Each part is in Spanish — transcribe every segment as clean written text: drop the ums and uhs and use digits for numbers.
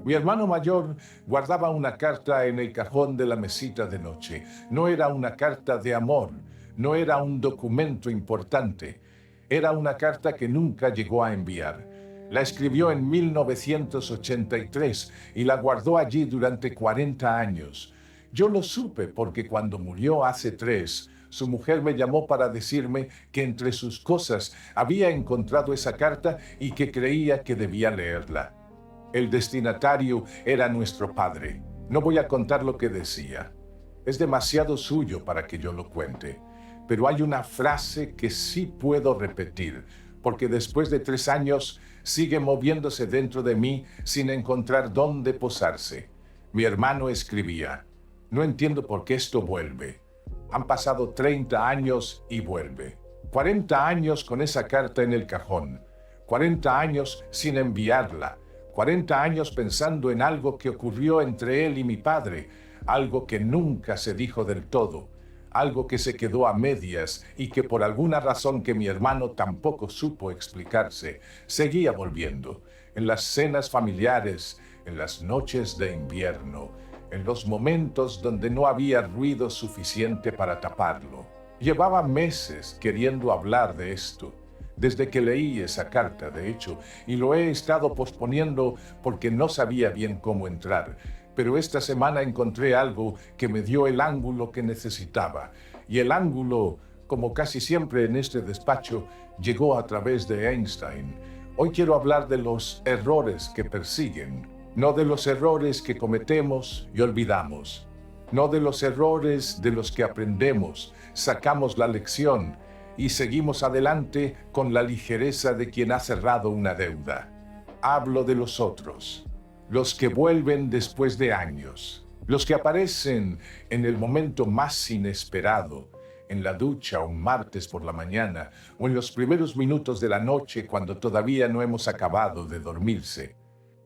Mi hermano mayor guardaba una carta en el cajón de la mesita de noche. No era una carta de amor, no era un documento importante. Era una carta que nunca llegó a enviar. La escribió en 1983 y la guardó allí durante 40 años. Yo lo supe porque cuando murió hace 3, su mujer me llamó para decirme que entre sus cosas había encontrado esa carta y que creía que debía leerla. El destinatario era nuestro padre. No voy a contar lo que decía. Es demasiado suyo para que yo lo cuente. Pero hay una frase que sí puedo repetir, porque después de 3 años sigue moviéndose dentro de mí sin encontrar dónde posarse. Mi hermano escribía: no entiendo por qué esto vuelve. Han pasado 30 años y vuelve. 40 años con esa carta en el cajón. 40 años sin enviarla. 40 años pensando en algo que ocurrió entre él y mi padre, algo que nunca se dijo del todo, algo que se quedó a medias y que por alguna razón que mi hermano tampoco supo explicarse, seguía volviendo, en las cenas familiares, en las noches de invierno, en los momentos donde no había ruido suficiente para taparlo. Llevaba meses queriendo hablar de esto. Desde que leí esa carta, de hecho, y lo he estado posponiendo porque no sabía bien cómo entrar. Pero esta semana encontré algo que me dio el ángulo que necesitaba. Y el ángulo, como casi siempre en este despacho, llegó a través de Einstein. Hoy quiero hablar de los errores que persiguen, no de los errores que cometemos y olvidamos, no de los errores de los que aprendemos, sacamos la lección y seguimos adelante con la ligereza de quien ha cerrado una deuda. Hablo de los otros, los que vuelven después de años, los que aparecen en el momento más inesperado, en la ducha un martes por la mañana o en los primeros minutos de la noche cuando todavía no hemos acabado de dormirse,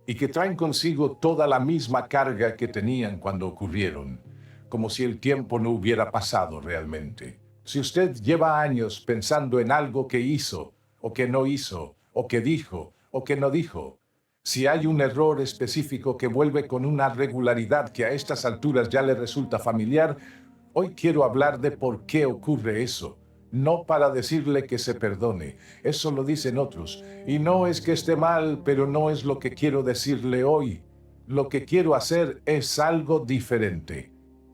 y que traen consigo toda la misma carga que tenían cuando ocurrieron, como si el tiempo no hubiera pasado realmente. Si usted lleva años pensando en algo que hizo, o que no hizo, o que dijo, o que no dijo, si hay un error específico que vuelve con una regularidad que a estas alturas ya le resulta familiar, hoy quiero hablar de por qué ocurre eso. No para decirle que se perdone, eso lo dicen otros. Y no es que esté mal, pero no es lo que quiero decirle hoy. Lo que quiero hacer es algo diferente.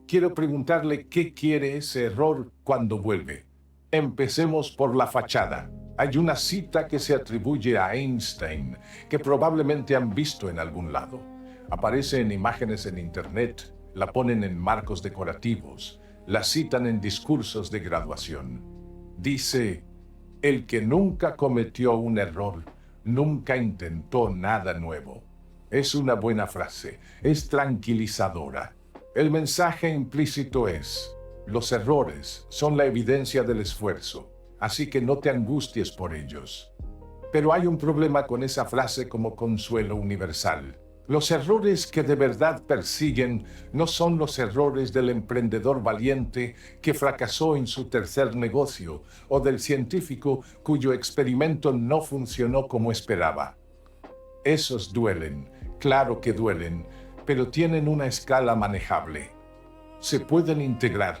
Quiero preguntarle qué quiere ese error cuando vuelve. Empecemos por la fachada. Hay una cita que se atribuye a Einstein, que probablemente han visto en algún lado. Aparece en imágenes en internet, la ponen en marcos decorativos, la citan en discursos de graduación. Dice: el que nunca cometió un error, nunca intentó nada nuevo. Es una buena frase, es tranquilizadora. El mensaje implícito es: los errores son la evidencia del esfuerzo, así que no te angusties por ellos. Pero hay un problema con esa frase como consuelo universal. Los errores que de verdad persiguen no son los errores del emprendedor valiente que fracasó en su tercer negocio o del científico cuyo experimento no funcionó como esperaba. Esos duelen, claro que duelen, pero tienen una escala manejable. Se pueden integrar,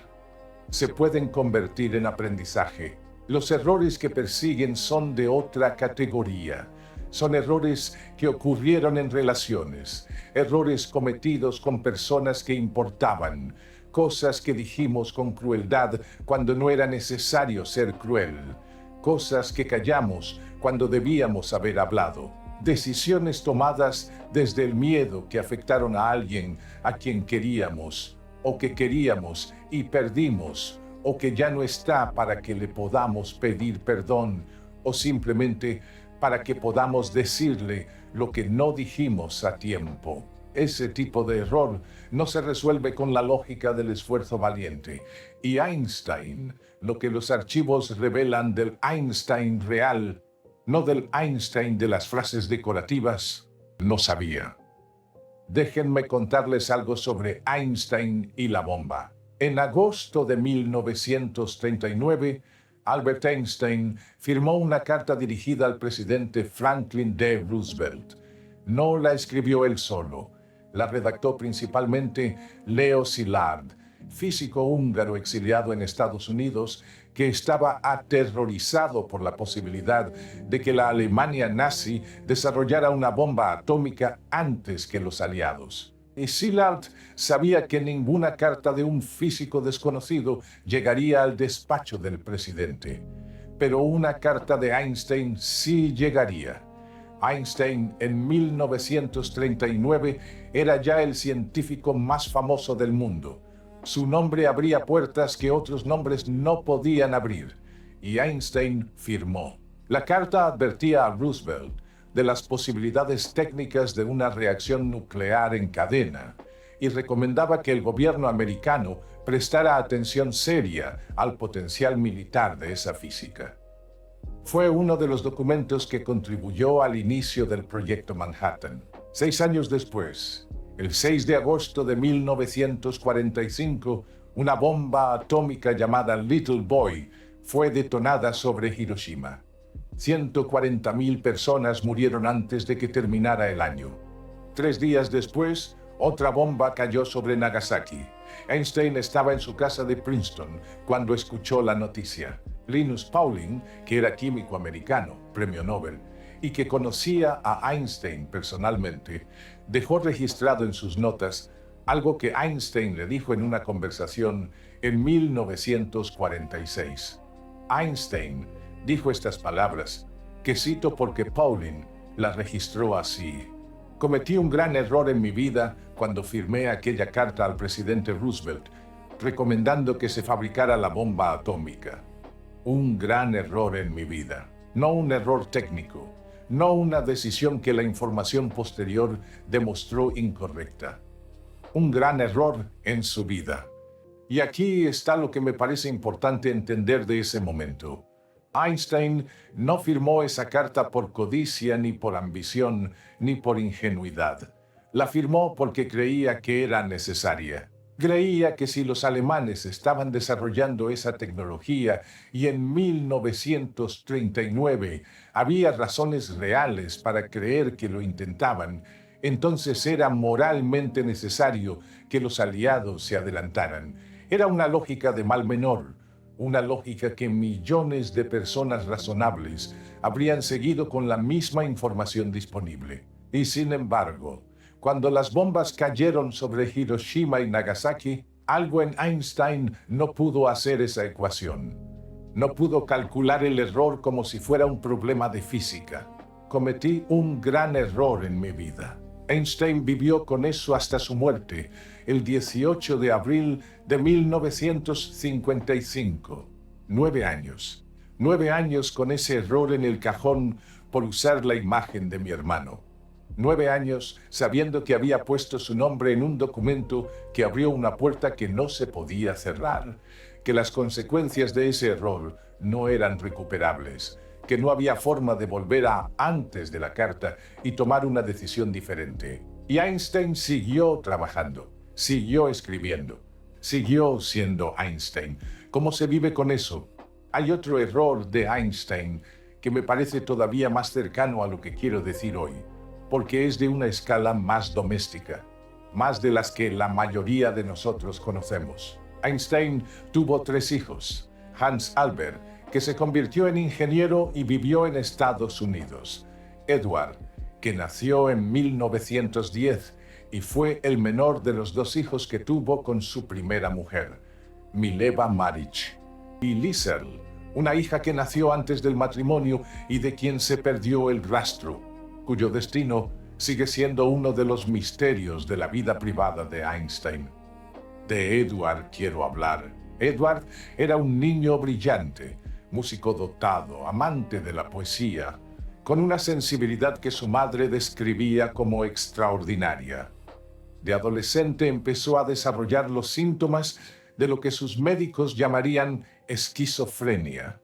se pueden convertir en aprendizaje. Los errores que persiguen son de otra categoría. Son errores que ocurrieron en relaciones, errores cometidos con personas que importaban, cosas que dijimos con crueldad cuando no era necesario ser cruel, cosas que callamos cuando debíamos haber hablado. Decisiones tomadas desde el miedo que afectaron a alguien a quien queríamos, o que queríamos y perdimos, o que ya no está para que le podamos pedir perdón, o simplemente para que podamos decirle lo que no dijimos a tiempo. Ese tipo de error no se resuelve con la lógica del esfuerzo valiente. Y Einstein, lo que los archivos revelan del Einstein real, no del Einstein de las frases decorativas, no sabía. Déjenme contarles algo sobre Einstein y la bomba. En agosto de 1939, Albert Einstein firmó una carta dirigida al presidente Franklin D. Roosevelt. No la escribió él solo. La redactó principalmente Leo Szilard, físico húngaro exiliado en Estados Unidos que estaba aterrorizado por la posibilidad de que la Alemania nazi desarrollara una bomba atómica antes que los aliados. Y Szilard sabía que ninguna carta de un físico desconocido llegaría al despacho del presidente. Pero una carta de Einstein sí llegaría. Einstein en 1939 era ya el científico más famoso del mundo. Su nombre abría puertas que otros nombres no podían abrir, y Einstein firmó. La carta advertía a Roosevelt de las posibilidades técnicas de una reacción nuclear en cadena y recomendaba que el gobierno americano prestara atención seria al potencial militar de esa física. Fue uno de los documentos que contribuyó al inicio del Proyecto Manhattan. 6 años después, el 6 de agosto de 1945, una bomba atómica llamada Little Boy fue detonada sobre Hiroshima. 140.000 personas murieron antes de que terminara el año. 3 días después, otra bomba cayó sobre Nagasaki. Einstein estaba en su casa de Princeton cuando escuchó la noticia. Linus Pauling, que era químico americano, premio Nobel, y que conocía a Einstein personalmente, dejó registrado en sus notas algo que Einstein le dijo en una conversación en 1946. Einstein dijo estas palabras, que cito porque Pauling las registró así. Cometí un gran error en mi vida cuando firmé aquella carta al presidente Roosevelt, recomendando que se fabricara la bomba atómica. Un gran error en mi vida, no un error técnico, no una decisión que la información posterior demostró incorrecta. Un gran error en su vida. Y aquí está lo que me parece importante entender de ese momento. Einstein no firmó esa carta por codicia, ni por ambición, ni por ingenuidad. La firmó porque creía que era necesaria. Creía que si los alemanes estaban desarrollando esa tecnología y en 1939 había razones reales para creer que lo intentaban, entonces era moralmente necesario que los aliados se adelantaran. Era una lógica de mal menor, una lógica que millones de personas razonables habrían seguido con la misma información disponible. Y sin embargo, cuando las bombas cayeron sobre Hiroshima y Nagasaki, algo en Einstein no pudo hacer esa ecuación. No pudo calcular el error como si fuera un problema de física. Cometí un gran error en mi vida. Einstein vivió con eso hasta su muerte, el 18 de abril de 1955. 9 años. 9 años con ese error en el cajón por usar la imagen de mi hermano. 9 años sabiendo que había puesto su nombre en un documento que abrió una puerta que no se podía cerrar, que las consecuencias de ese error no eran recuperables, que no había forma de volver a antes de la carta y tomar una decisión diferente. Y Einstein siguió trabajando, siguió escribiendo, siguió siendo Einstein. ¿Cómo se vive con eso? Hay otro error de Einstein que me parece todavía más cercano a lo que quiero decir hoy, porque es de una escala más doméstica, más de las que la mayoría de nosotros conocemos. Einstein tuvo 3 hijos. Hans Albert, que se convirtió en ingeniero y vivió en Estados Unidos. Edward, que nació en 1910 y fue el menor de los 2 hijos que tuvo con su primera mujer, Mileva Maric. Y Liesl, una hija que nació antes del matrimonio y de quien se perdió el rastro, cuyo destino sigue siendo uno de los misterios de la vida privada de Einstein. De Edward quiero hablar. Edward era un niño brillante, músico dotado, amante de la poesía, con una sensibilidad que su madre describía como extraordinaria. De adolescente empezó a desarrollar los síntomas de lo que sus médicos llamarían esquizofrenia.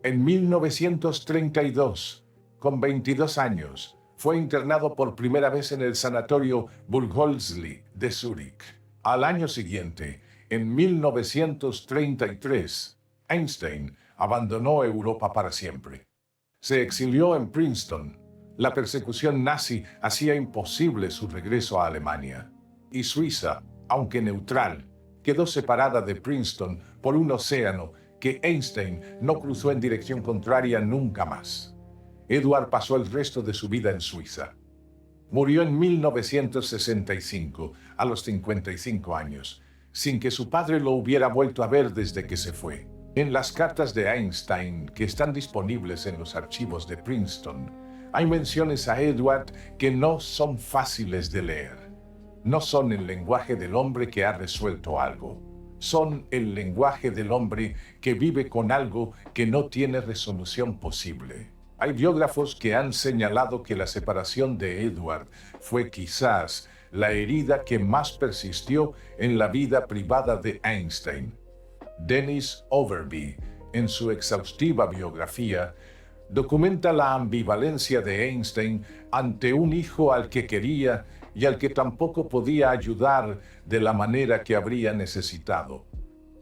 En 1932, con 22 años, fue internado por primera vez en el sanatorio Buchholzli de Zúrich. Al año siguiente, en 1933, Einstein abandonó Europa para siempre. Se exilió en Princeton. La persecución nazi hacía imposible su regreso a Alemania. y Suiza, aunque neutral, quedó separada de Princeton por un océano que Einstein no cruzó en dirección contraria nunca más. Edward pasó el resto de su vida en Suiza. Murió en 1965, a los 55 años, sin que su padre lo hubiera vuelto a ver desde que se fue. En las cartas de Einstein, que están disponibles en los archivos de Princeton, hay menciones a Edward que no son fáciles de leer. No son el lenguaje del hombre que ha resuelto algo. Son el lenguaje del hombre que vive con algo que no tiene resolución posible. Hay biógrafos que han señalado que la separación de Edward fue quizás la herida que más persistió en la vida privada de Einstein. Dennis Overby, en su exhaustiva biografía, documenta la ambivalencia de Einstein ante un hijo al que quería y al que tampoco podía ayudar de la manera que habría necesitado.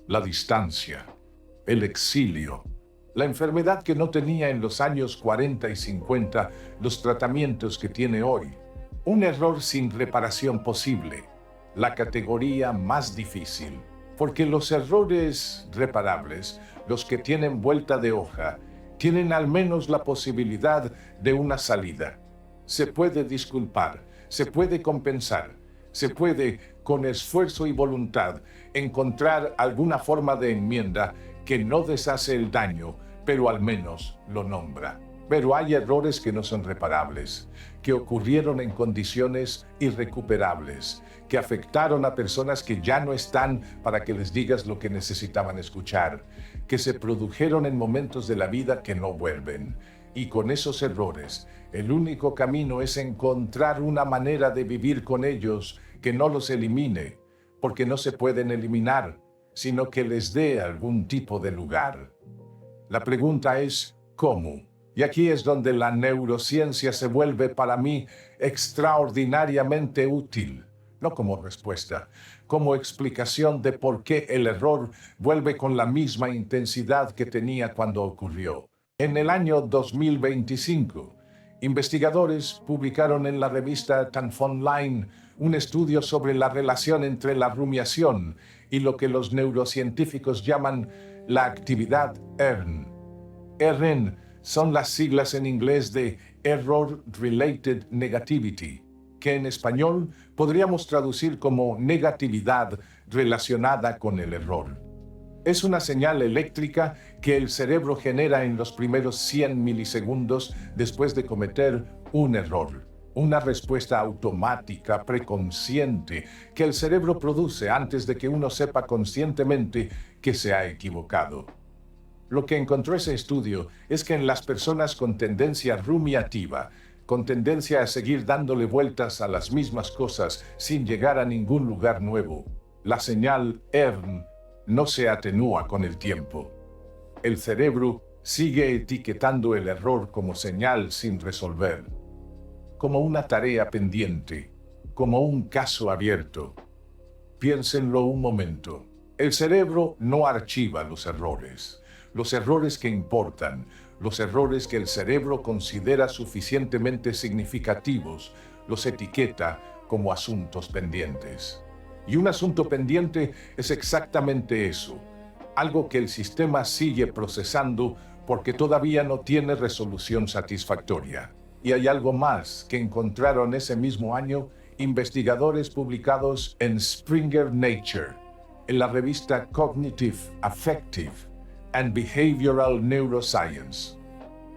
La distancia, el exilio, la enfermedad que no tenía en los años 40 y 50 los tratamientos que tiene hoy, un error sin reparación posible, la categoría más difícil, porque los errores reparables, los que tienen vuelta de hoja, tienen al menos la posibilidad de una salida. Se puede disculpar, se puede compensar, se puede, con esfuerzo y voluntad, encontrar alguna forma de enmienda que no deshace el daño, pero al menos lo nombra. Pero hay errores que no son reparables, que ocurrieron en condiciones irrecuperables, que afectaron a personas que ya no están para que les digas lo que necesitaban escuchar, que se produjeron en momentos de la vida que no vuelven. Y con esos errores, el único camino es encontrar una manera de vivir con ellos que no los elimine, porque no se pueden eliminar, sino que les dé algún tipo de lugar. La pregunta es, ¿cómo? Y aquí es donde la neurociencia se vuelve para mí extraordinariamente útil, no como respuesta, como explicación de por qué el error vuelve con la misma intensidad que tenía cuando ocurrió. En el año 2025, investigadores publicaron en la revista TanFOnline un estudio sobre la relación entre la rumiación y lo que los neurocientíficos llaman la actividad ERN. ERN son las siglas en inglés de Error Related Negativity, que en español podríamos traducir como negatividad relacionada con el error. Es una señal eléctrica que el cerebro genera en los primeros 100 milisegundos después de cometer un error. Una respuesta automática, preconsciente, que el cerebro produce antes de que uno sepa conscientemente que se ha equivocado. Lo que encontró ese estudio es que en las personas con tendencia rumiativa, con tendencia a seguir dándole vueltas a las mismas cosas sin llegar a ningún lugar nuevo, la señal ERN no se atenúa con el tiempo. El cerebro sigue etiquetando el error como señal sin resolver, como una tarea pendiente, como un caso abierto. Piénsenlo un momento. El cerebro no archiva los errores que importan, los errores que el cerebro considera suficientemente significativos, los etiqueta como asuntos pendientes. Y un asunto pendiente es exactamente eso, algo que el sistema sigue procesando porque todavía no tiene resolución satisfactoria. Y hay algo más que encontraron ese mismo año investigadores publicados en Springer Nature, en la revista Cognitive, Affective and Behavioral Neuroscience.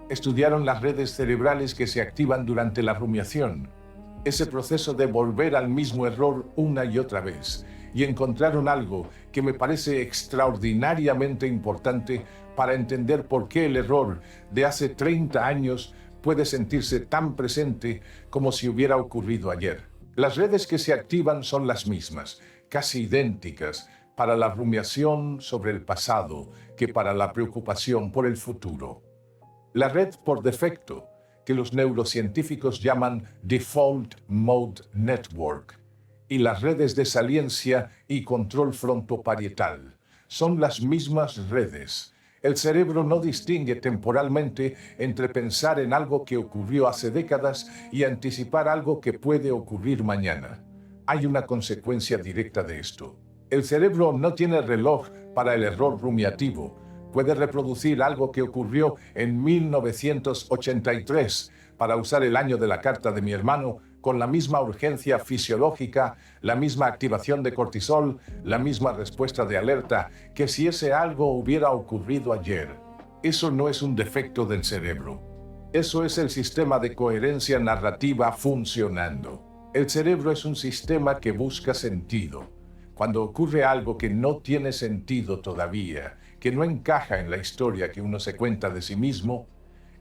Estudiaron las redes cerebrales que se activan durante la rumiación, ese proceso de volver al mismo error una y otra vez, y encontraron algo que me parece extraordinariamente importante para entender por qué el error de hace 30 años puede sentirse tan presente como si hubiera ocurrido ayer. Las redes que se activan son las mismas, casi idénticas, para la rumiación sobre el pasado que para la preocupación por el futuro. La red por defecto, que los neurocientíficos llaman Default Mode Network, y las redes de saliencia y control frontoparietal, son las mismas redes. El cerebro no distingue temporalmente entre pensar en algo que ocurrió hace décadas y anticipar algo que puede ocurrir mañana. Hay una consecuencia directa de esto. El cerebro no tiene reloj para el error rumiativo. Puede reproducir algo que ocurrió en 1983 para usar el año de la carta de mi hermano con la misma urgencia fisiológica, la misma activación de cortisol, la misma respuesta de alerta que si ese algo hubiera ocurrido ayer. Eso no es un defecto del cerebro. Eso es el sistema de coherencia narrativa funcionando. El cerebro es un sistema que busca sentido. Cuando ocurre algo que no tiene sentido todavía, que no encaja en la historia que uno se cuenta de sí mismo,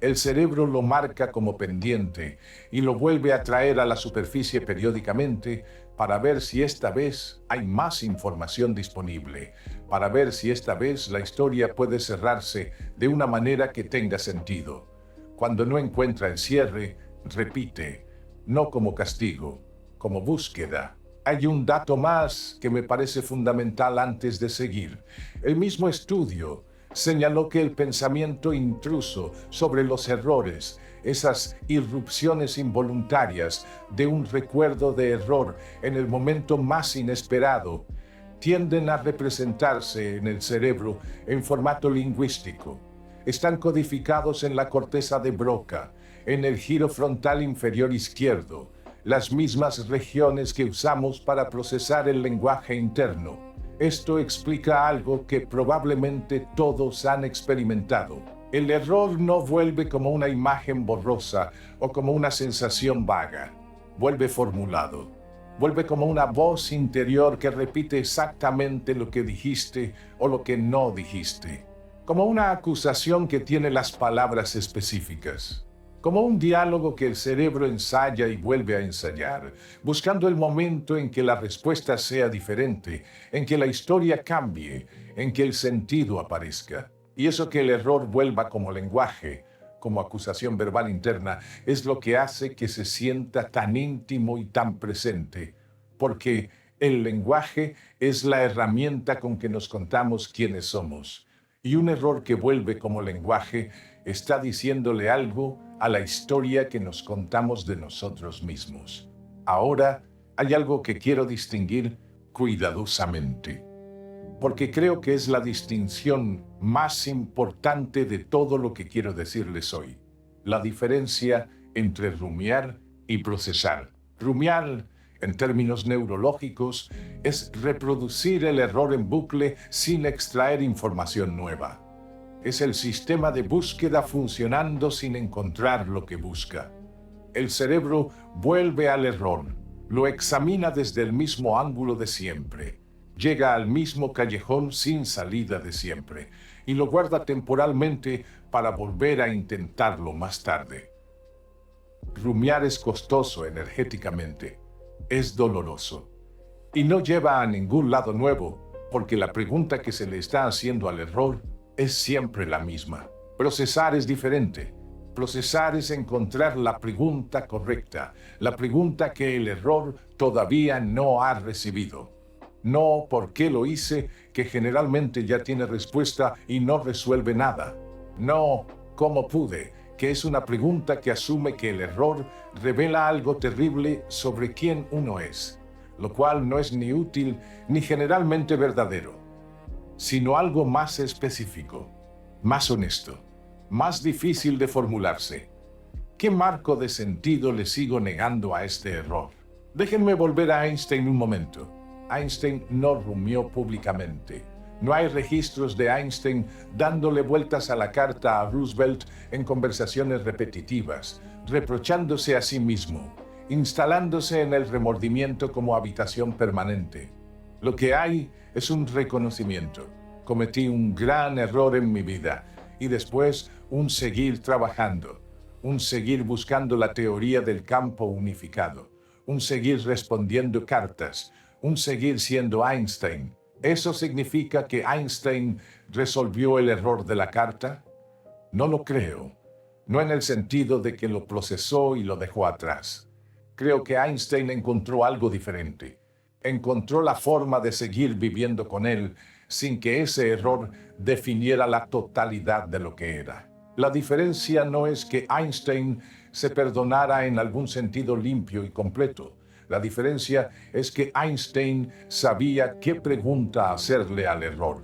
el cerebro lo marca como pendiente y lo vuelve a traer a la superficie periódicamente para ver si esta vez hay más información disponible, para ver si esta vez la historia puede cerrarse de una manera que tenga sentido. Cuando no encuentra el cierre, repite, no como castigo, como búsqueda. Hay un dato más que me parece fundamental antes de seguir. El mismo estudio señaló que el pensamiento intruso sobre los errores, esas irrupciones involuntarias de un recuerdo de error en el momento más inesperado, tienden a representarse en el cerebro en formato lingüístico. Están codificados en la corteza de Broca, en el giro frontal inferior izquierdo, las mismas regiones que usamos para procesar el lenguaje interno. Esto explica algo que probablemente todos han experimentado. El error no vuelve como una imagen borrosa o como una sensación vaga. Vuelve formulado. Vuelve como una voz interior que repite exactamente lo que dijiste o lo que no dijiste. Como una acusación que tiene las palabras específicas. Como un diálogo que el cerebro ensaya y vuelve a ensayar, buscando el momento en que la respuesta sea diferente, en que la historia cambie, en que el sentido aparezca. Y eso que el error vuelva como lenguaje, como acusación verbal interna, es lo que hace que se sienta tan íntimo y tan presente, porque el lenguaje es la herramienta con que nos contamos quiénes somos. Y un error que vuelve como lenguaje está diciéndole algo a la historia que nos contamos de nosotros mismos. Ahora hay algo que quiero distinguir cuidadosamente, porque creo que es la distinción más importante de todo lo que quiero decirles hoy. La diferencia entre rumiar y procesar. Rumiar, en términos neurológicos, es reproducir el error en bucle sin extraer información nueva. Es el sistema de búsqueda funcionando sin encontrar lo que busca. El cerebro vuelve al error, lo examina desde el mismo ángulo de siempre, llega al mismo callejón sin salida de siempre y lo guarda temporalmente para volver a intentarlo más tarde. Rumiar es costoso energéticamente, es doloroso y no lleva a ningún lado nuevo porque la pregunta que se le está haciendo al error es siempre la misma. Procesar es diferente. Procesar es encontrar la pregunta correcta, la pregunta que el error todavía no ha recibido. No por qué lo hice, que generalmente ya tiene respuesta y no resuelve nada. No cómo pude, que es una pregunta que asume que el error revela algo terrible sobre quién uno es, lo cual no es ni útil ni generalmente verdadero, sino algo más específico, más honesto, más difícil de formularse. ¿Qué marco de sentido le sigo negando a este error? Déjenme volver a Einstein un momento. Einstein no rumió públicamente. No hay registros de Einstein dándole vueltas a la carta a Roosevelt en conversaciones repetitivas, reprochándose a sí mismo, instalándose en el remordimiento como habitación permanente. Lo que hay es un reconocimiento. Cometí un gran error en mi vida y después un seguir trabajando, un seguir buscando la teoría del campo unificado, un seguir respondiendo cartas, un seguir siendo Einstein. ¿Eso significa que Einstein resolvió el error de la carta? No lo creo. No en el sentido de que lo procesó y lo dejó atrás. Creo que Einstein encontró algo diferente. Encontró la forma de seguir viviendo con él sin que ese error definiera la totalidad de lo que era. La diferencia no es que Einstein se perdonara en algún sentido limpio y completo. La diferencia es que Einstein sabía qué pregunta hacerle al error.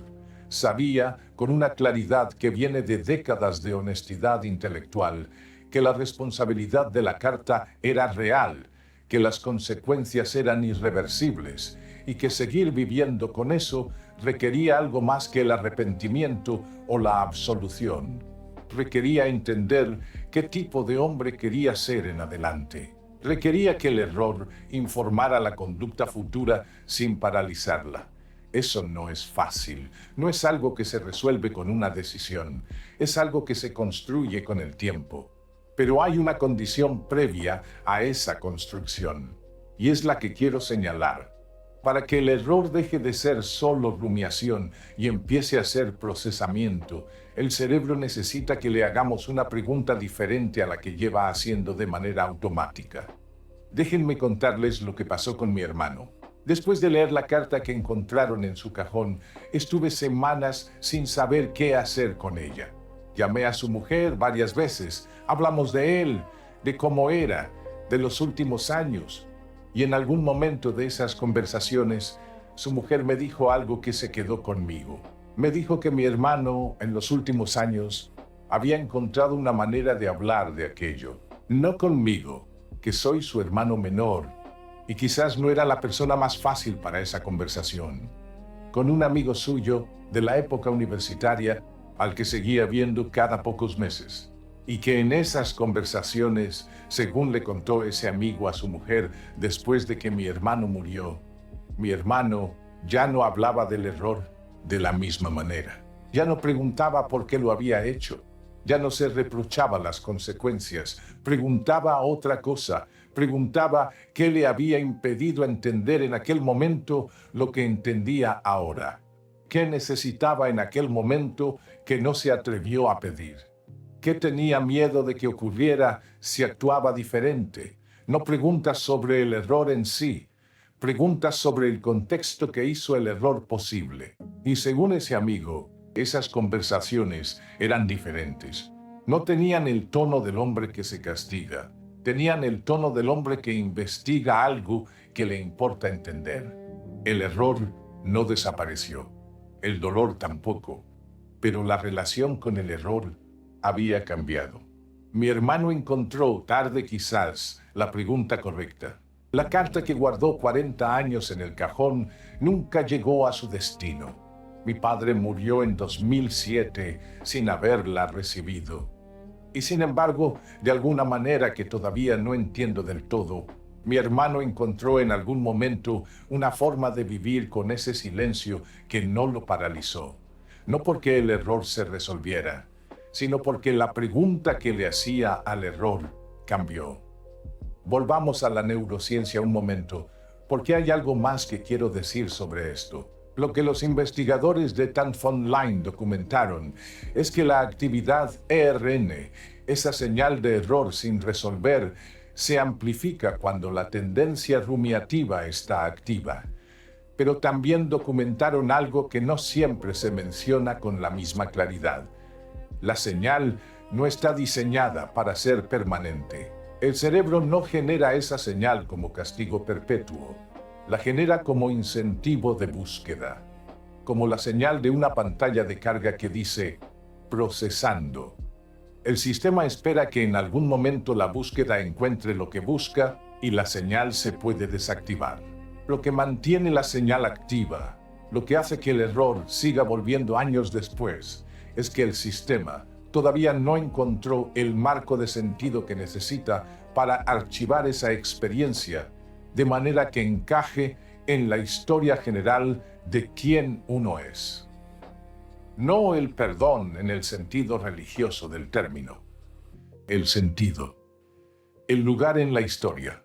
Sabía, con una claridad que viene de décadas de honestidad intelectual, que la responsabilidad de la carta era real, que las consecuencias eran irreversibles y que seguir viviendo con eso requería algo más que el arrepentimiento o la absolución. Requería entender qué tipo de hombre quería ser en adelante. Requería que el error informara la conducta futura sin paralizarla. Eso no es fácil, no es algo que se resuelve con una decisión, es algo que se construye con el tiempo. Pero hay una condición previa a esa construcción, y es la que quiero señalar. Para que el error deje de ser solo rumiación y empiece a ser procesamiento, el cerebro necesita que le hagamos una pregunta diferente a la que lleva haciendo de manera automática. Déjenme contarles lo que pasó con mi hermano. Después de leer la carta que encontraron en su cajón, estuve semanas sin saber qué hacer con ella. Llamé a su mujer varias veces, hablamos de él, de cómo era, de los últimos años. Y en algún momento de esas conversaciones, su mujer me dijo algo que se quedó conmigo. Me dijo que mi hermano, en los últimos años, había encontrado una manera de hablar de aquello. No conmigo, que soy su hermano menor, y quizás no era la persona más fácil para esa conversación. Con un amigo suyo de la época universitaria, al que seguía viendo cada pocos meses, y que en esas conversaciones, según le contó ese amigo a su mujer después de que mi hermano murió, mi hermano ya no hablaba del error de la misma manera. Ya no preguntaba por qué lo había hecho. Ya no se reprochaba las consecuencias. Preguntaba otra cosa. Preguntaba qué le había impedido entender en aquel momento lo que entendía ahora. ¿Qué necesitaba en aquel momento que no se atrevió a pedir? ¿Qué tenía miedo de que ocurriera si actuaba diferente? No preguntas sobre el error en sí, preguntas sobre el contexto que hizo el error posible. Y según ese amigo, esas conversaciones eran diferentes. No tenían el tono del hombre que se castiga, tenían el tono del hombre que investiga algo que le importa entender. El error no desapareció, el dolor tampoco, pero la relación con el error había cambiado. Mi hermano encontró, tarde quizás, la pregunta correcta. La carta que guardó 40 años en el cajón nunca llegó a su destino. Mi padre murió en 2007 sin haberla recibido. Y sin embargo, de alguna manera que todavía no entiendo del todo, mi hermano encontró en algún momento una forma de vivir con ese silencio que no lo paralizó. No porque el error se resolviera, sino porque la pregunta que le hacía al error cambió. Volvamos a la neurociencia un momento, porque hay algo más que quiero decir sobre esto. Lo que los investigadores de Tan von Leyen documentaron es que la actividad ERN, esa señal de error sin resolver, se amplifica cuando la tendencia rumiativa está activa. Pero también documentaron algo que no siempre se menciona con la misma claridad. La señal no está diseñada para ser permanente. El cerebro no genera esa señal como castigo perpetuo. La genera como incentivo de búsqueda, como la señal de una pantalla de carga que dice procesando. El sistema espera que en algún momento la búsqueda encuentre lo que busca y la señal se puede desactivar. Lo que mantiene la señal activa, lo que hace que el error siga volviendo años después, es que el sistema todavía no encontró el marco de sentido que necesita para archivar esa experiencia de manera que encaje en la historia general de quién uno es. No el perdón en el sentido religioso del término, el sentido, el lugar en la historia.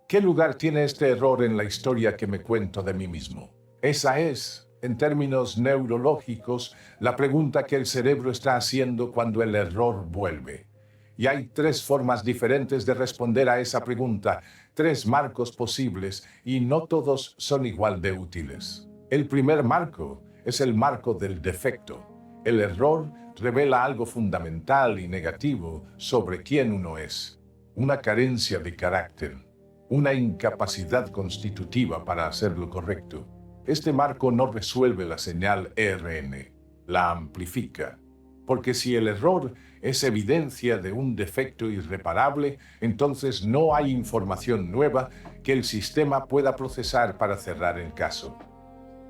¿Qué lugar tiene este error en la historia que me cuento de mí mismo? Esa es, en términos neurológicos, la pregunta que el cerebro está haciendo cuando el error vuelve. Y hay 3 formas diferentes de responder a esa pregunta, 3 marcos posibles, y no todos son igual de útiles. El primer marco es el marco del defecto. El error revela algo fundamental y negativo sobre quién uno es, una carencia de carácter, una incapacidad constitutiva para hacer lo correcto. Este marco no resuelve la señal ERN, la amplifica. Porque si el error es evidencia de un defecto irreparable, entonces no hay información nueva que el sistema pueda procesar para cerrar el caso.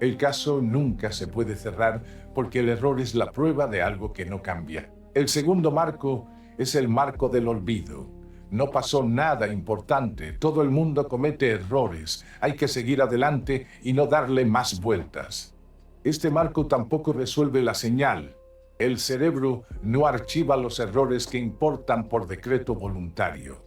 El caso nunca se puede cerrar porque el error es la prueba de algo que no cambia. El segundo marco es el marco del olvido. No pasó nada importante, todo el mundo comete errores, hay que seguir adelante y no darle más vueltas. Este marco tampoco resuelve la señal. El cerebro no archiva los errores que importan por decreto voluntario.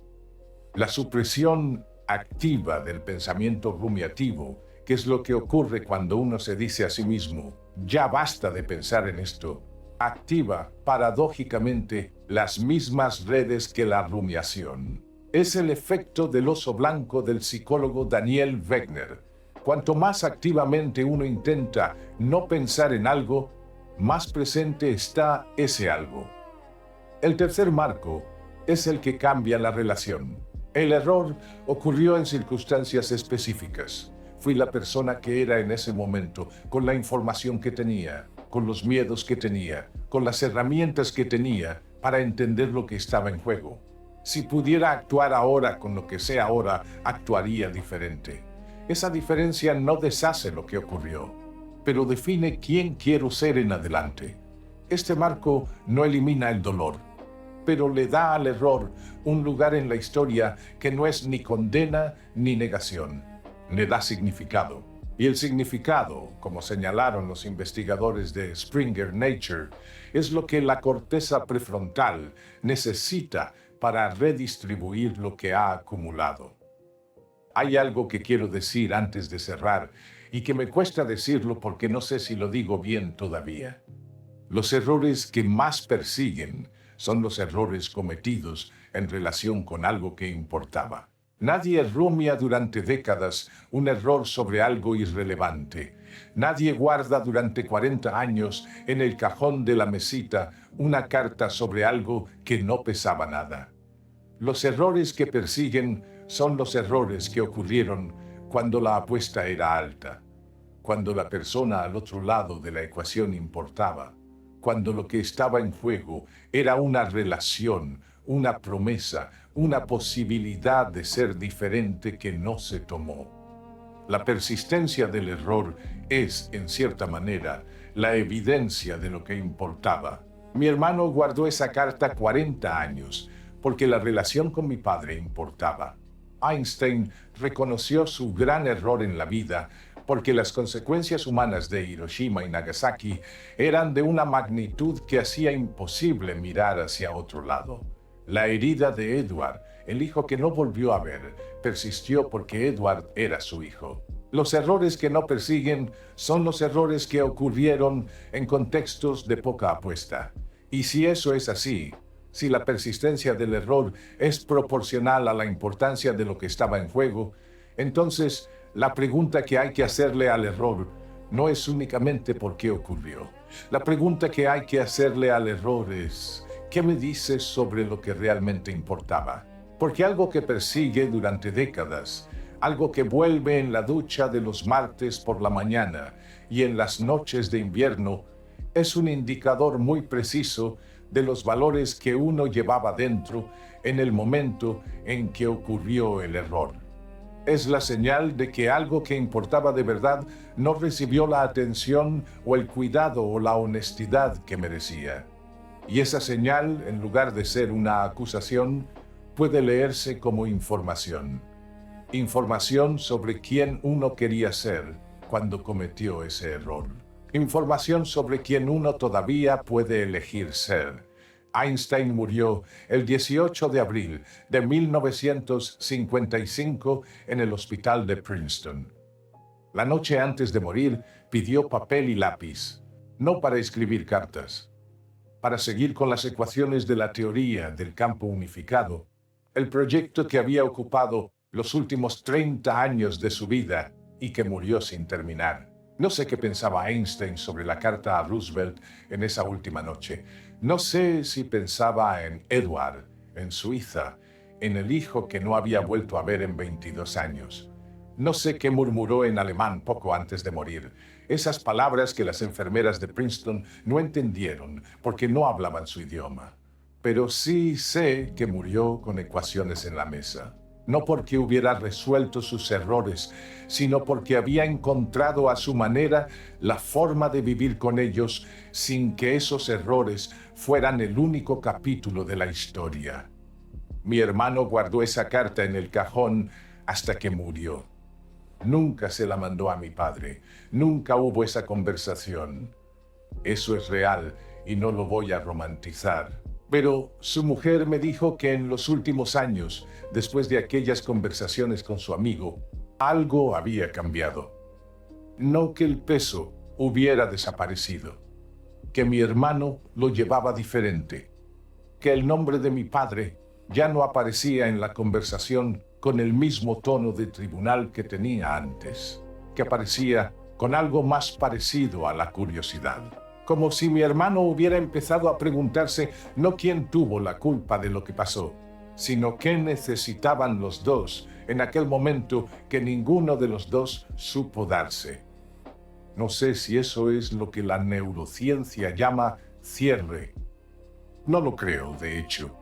La supresión activa del pensamiento rumiativo, que es lo que ocurre cuando uno se dice a sí mismo, ya basta de pensar en esto, activa, paradójicamente, las mismas redes que la rumiación. Es el efecto del oso blanco del psicólogo Daniel Wegner. Cuanto más activamente uno intenta no pensar en algo, más presente está ese algo. El tercer marco es el que cambia la relación. El error ocurrió en circunstancias específicas. Fui la persona que era en ese momento, con la información que tenía, con los miedos que tenía, con las herramientas que tenía para entender lo que estaba en juego. Si pudiera actuar ahora con lo que sé ahora, actuaría diferente. Esa diferencia no deshace lo que ocurrió, pero define quién quiero ser en adelante. Este marco no elimina el dolor, pero le da al error un lugar en la historia que no es ni condena ni negación. Le da significado. Y el significado, como señalaron los investigadores de Springer Nature, es lo que la corteza prefrontal necesita para redistribuir lo que ha acumulado. Hay algo que quiero decir antes de cerrar y que me cuesta decirlo porque no sé si lo digo bien todavía. Los errores que más persiguen son los errores cometidos en relación con algo que importaba. Nadie rumia durante décadas un error sobre algo irrelevante. Nadie guarda durante 40 años en el cajón de la mesita una carta sobre algo que no pesaba nada. Los errores que persiguen son los errores que ocurrieron cuando la apuesta era alta, cuando la persona al otro lado de la ecuación importaba, cuando lo que estaba en juego era una relación, una promesa, una posibilidad de ser diferente que no se tomó. La persistencia del error es, en cierta manera, la evidencia de lo que importaba. Mi hermano guardó esa carta 40 años, porque la relación con mi padre importaba. Einstein reconoció su gran error en la vida porque las consecuencias humanas de Hiroshima y Nagasaki eran de una magnitud que hacía imposible mirar hacia otro lado. La herida de Edward, el hijo que no volvió a ver, persistió porque Edward era su hijo. Los errores que no persiguen son los errores que ocurrieron en contextos de poca apuesta. Y si eso es así, si la persistencia del error es proporcional a la importancia de lo que estaba en juego, entonces la pregunta que hay que hacerle al error no es únicamente por qué ocurrió. La pregunta que hay que hacerle al error es, ¿qué me dices sobre lo que realmente importaba? Porque algo que persigue durante décadas, algo que vuelve en la ducha de los martes por la mañana y en las noches de invierno, es un indicador muy preciso de los valores que uno llevaba dentro en el momento en que ocurrió el error. Es la señal de que algo que importaba de verdad no recibió la atención o el cuidado o la honestidad que merecía. Y esa señal, en lugar de ser una acusación, puede leerse como información. Información sobre quién uno quería ser cuando cometió ese error. Información sobre quién uno todavía puede elegir ser. Einstein murió el 18 de abril de 1955 en el hospital de Princeton. La noche antes de morir, pidió papel y lápiz, no para escribir cartas, para seguir con las ecuaciones de la teoría del campo unificado, el proyecto que había ocupado los últimos 30 años de su vida y que murió sin terminar. No sé qué pensaba Einstein sobre la carta a Roosevelt en esa última noche. No sé si pensaba en Edward, en Suiza, en el hijo que no había vuelto a ver en 22 años. No sé qué murmuró en alemán poco antes de morir. Esas palabras que las enfermeras de Princeton no entendieron porque no hablaban su idioma. Pero sí sé que murió con ecuaciones en la mesa. No porque hubiera resuelto sus errores, sino porque había encontrado a su manera la forma de vivir con ellos sin que esos errores fueran el único capítulo de la historia. Mi hermano guardó esa carta en el cajón hasta que murió. Nunca se la mandó a mi padre, nunca hubo esa conversación. Eso es real y no lo voy a romantizar. Pero su mujer me dijo que en los últimos años, después de aquellas conversaciones con su amigo, algo había cambiado. No que el peso hubiera desaparecido, que mi hermano lo llevaba diferente, que el nombre de mi padre ya no aparecía en la conversación con el mismo tono de tribunal que tenía antes, que aparecía con algo más parecido a la curiosidad. Como si mi hermano hubiera empezado a preguntarse no quién tuvo la culpa de lo que pasó, sino qué necesitaban los dos en aquel momento que ninguno de los dos supo darse. No sé si eso es lo que la neurociencia llama cierre. No lo creo, de hecho.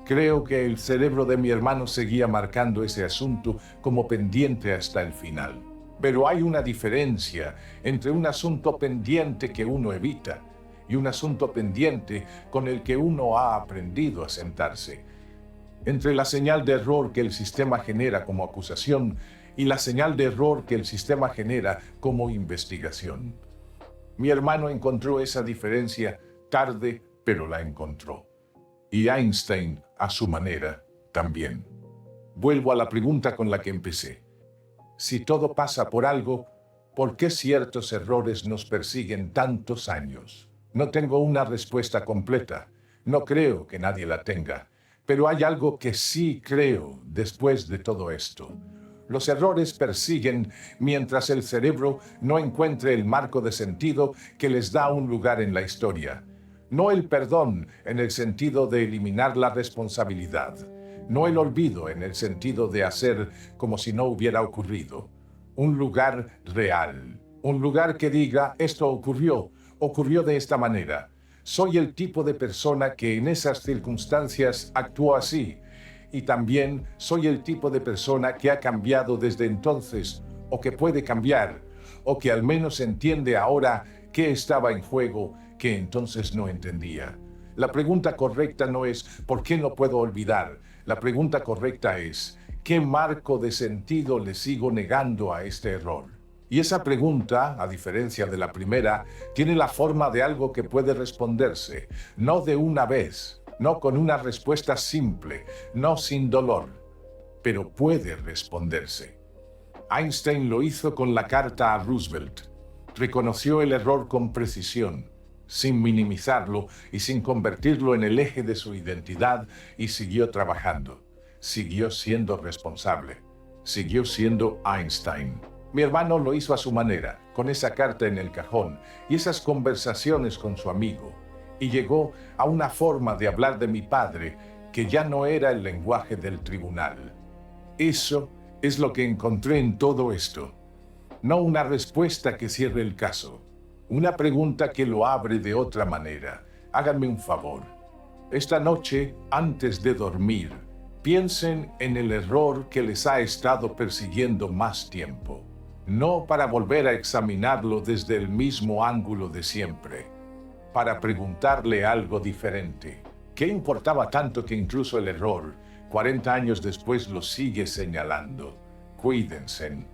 Creo que el cerebro de mi hermano seguía marcando ese asunto como pendiente hasta el final. Pero hay una diferencia entre un asunto pendiente que uno evita y un asunto pendiente con el que uno ha aprendido a sentarse. Entre la señal de error que el sistema genera como acusación y la señal de error que el sistema genera como investigación. Mi hermano encontró esa diferencia tarde, pero la encontró. Y Einstein, a su manera, también. Vuelvo a la pregunta con la que empecé. Si todo pasa por algo, ¿por qué ciertos errores nos persiguen tantos años? No tengo una respuesta completa. No creo que nadie la tenga. Pero hay algo que sí creo después de todo esto. Los errores persiguen mientras el cerebro no encuentre el marco de sentido que les da un lugar en la historia. No el perdón en el sentido de eliminar la responsabilidad. No el olvido en el sentido de hacer como si no hubiera ocurrido. Un lugar real. Un lugar que diga, esto ocurrió de esta manera. Soy el tipo de persona que en esas circunstancias actuó así. Y también soy el tipo de persona que ha cambiado desde entonces, o que puede cambiar, o que al menos entiende ahora qué estaba en juego que entonces no entendía. La pregunta correcta no es ¿por qué no puedo olvidar? La pregunta correcta es ¿qué marco de sentido le sigo negando a este error? Y esa pregunta, a diferencia de la primera, tiene la forma de algo que puede responderse, no de una vez, no con una respuesta simple, no sin dolor, pero puede responderse. Einstein lo hizo con la carta a Roosevelt. Reconoció el error con precisión, sin minimizarlo y sin convertirlo en el eje de su identidad, y siguió trabajando. Siguió siendo responsable. Siguió siendo Einstein. Mi hermano lo hizo a su manera, con esa carta en el cajón y esas conversaciones con su amigo, y llegó a una forma de hablar de mi padre que ya no era el lenguaje del tribunal. Eso es lo que encontré en todo esto. No una respuesta que cierre el caso. Una pregunta que lo abre de otra manera. Háganme un favor. Esta noche, antes de dormir, piensen en el error que les ha estado persiguiendo más tiempo. No para volver a examinarlo desde el mismo ángulo de siempre. Para preguntarle algo diferente. ¿Qué importaba tanto que incluso el error, 40 años después, lo sigue señalando? Cuídense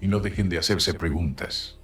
y no dejen de hacerse preguntas.